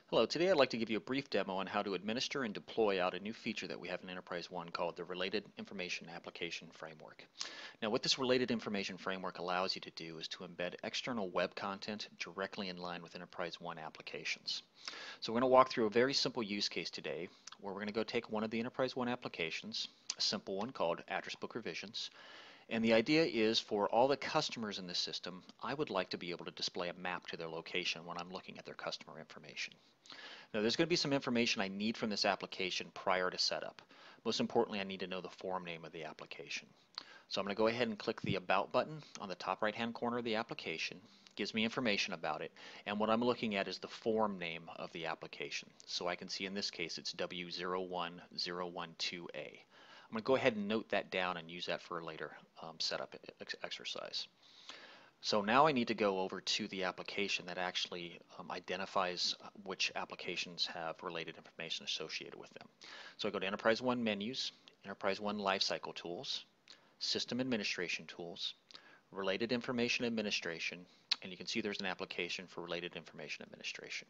Hello, today I'd like to give you a brief demo on how to administer and deploy out a new feature that we have in EnterpriseOne called the Related Information Application Framework. Now what this Related Information Framework allows you to do is to embed external web content directly in line with EnterpriseOne applications. So we're going to walk through a very simple use case today where we're going to go take one of the EnterpriseOne applications, a simple one called Address Book Revisions, and the idea is for all the customers in the system, I would like to be able to display a map to their location when I'm looking at their customer information. Now there's going to be some information I need from this application prior to setup. Most importantly, I need to know the form name of the application. So I'm going to go ahead and click the About button on the top right hand corner of the application. It gives me information about it, and what I'm looking at is the form name of the application. So I can see in this case it's W01012A. I'm going to go ahead and note that down and use that for a later setup exercise. So now I need to go over to the application that actually identifies which applications have related information associated with them. So I go to EnterpriseOne Menus, EnterpriseOne Lifecycle Tools, System Administration Tools, Related Information Administration, and you can see there's an application for Related Information Administration.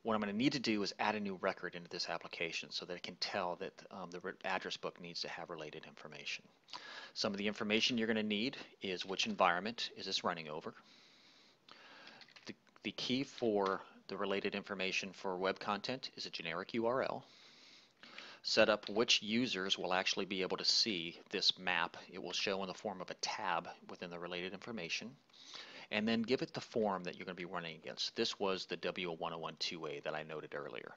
What I'm going to need to do is add a new record into this application so that it can tell that the address book needs to have related information. Some of the information you're going to need is which environment is this running over. The key for the related information for web content is a generic URL. Set up which users will actually be able to see this map. It will show in the form of a tab within the related information. And then give it the form that you're going to be running against. This was the W01012A that I noted earlier.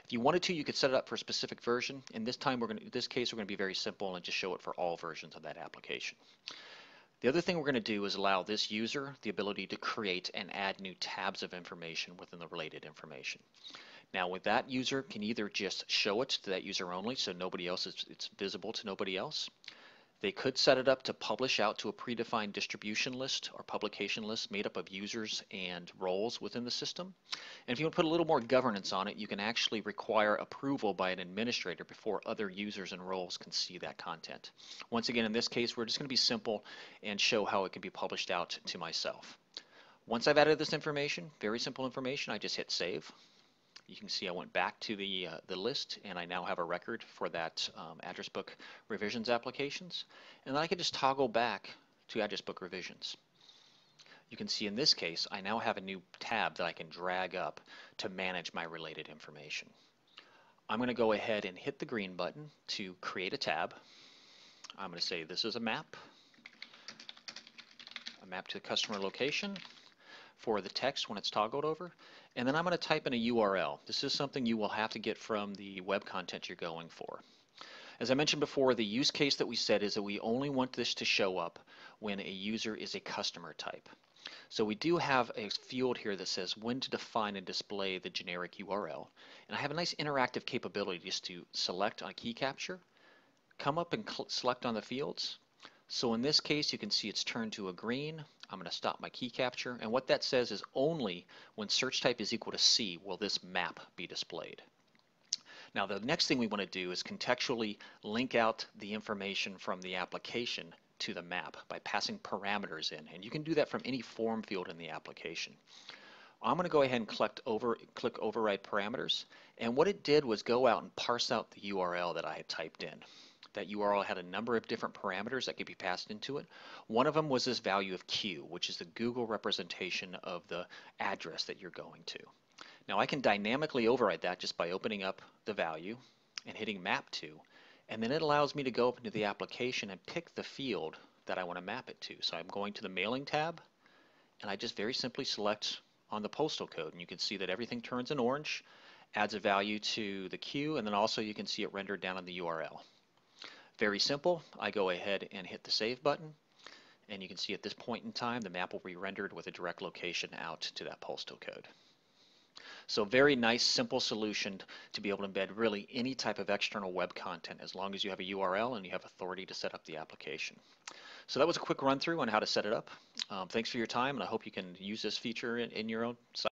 If you wanted to, you could set it up for a specific version. In this case, we're going to be very simple and just show it for all versions of that application. The other thing we're going to do is allow this user the ability to create and add new tabs of information within the related information. Now with that, user can either just show it to that user only, so nobody else it's visible to nobody else. They could set it up to publish out to a predefined distribution list or publication list made up of users and roles within the system. And if you want to put a little more governance on it, you can actually require approval by an administrator before other users and roles can see that content. Once again, in this case, we're just going to be simple and show how it can be published out to myself. Once I've added this information, very simple information, I just hit save. You can see I went back to the list, and I now have a record for that address book revisions applications. And then I can just toggle back to address book revisions. You can see in this case I now have a new tab that I can drag up to manage my related information. I'm going to go ahead and hit the green button to create a tab. I'm going to say this is a map to the customer location for the text when it's toggled over. And then I'm going to type in a URL. This is something you will have to get from the web content you're going for. As I mentioned before, the use case that we said is that we only want this to show up when a user is a customer type. So we do have a field here that says when to define and display the generic URL. And I have a nice interactive capability just to select on key capture, come up and select on the fields. So in this case, you can see it's turned to a green. I'm going to stop my key capture, and what that says is only when search type is equal to C will this map be displayed. Now the next thing we want to do is contextually link out the information from the application to the map by passing parameters in, and you can do that from any form field in the application. I'm going to go ahead and click override parameters, and what it did was go out and parse out the URL that I had typed in. That URL had a number of different parameters that could be passed into it. One of them was this value of Q, which is the Google representation of the address that you're going to. Now I can dynamically override that just by opening up the value and hitting map to, and then it allows me to go up into the application and pick the field that I want to map it to. So I'm going to the mailing tab, and I just very simply select on the postal code, and you can see that everything turns in orange, adds a value to the Q, and then also you can see it rendered down on the URL. Very simple. I go ahead and hit the save button, and you can see at this point in time the map will be rendered with a direct location out to that postal code. So very nice simple solution to be able to embed really any type of external web content as long as you have a URL and you have authority to set up the application. So that was a quick run through on how to set it up. Thanks for your time, and I hope you can use this feature in your own site.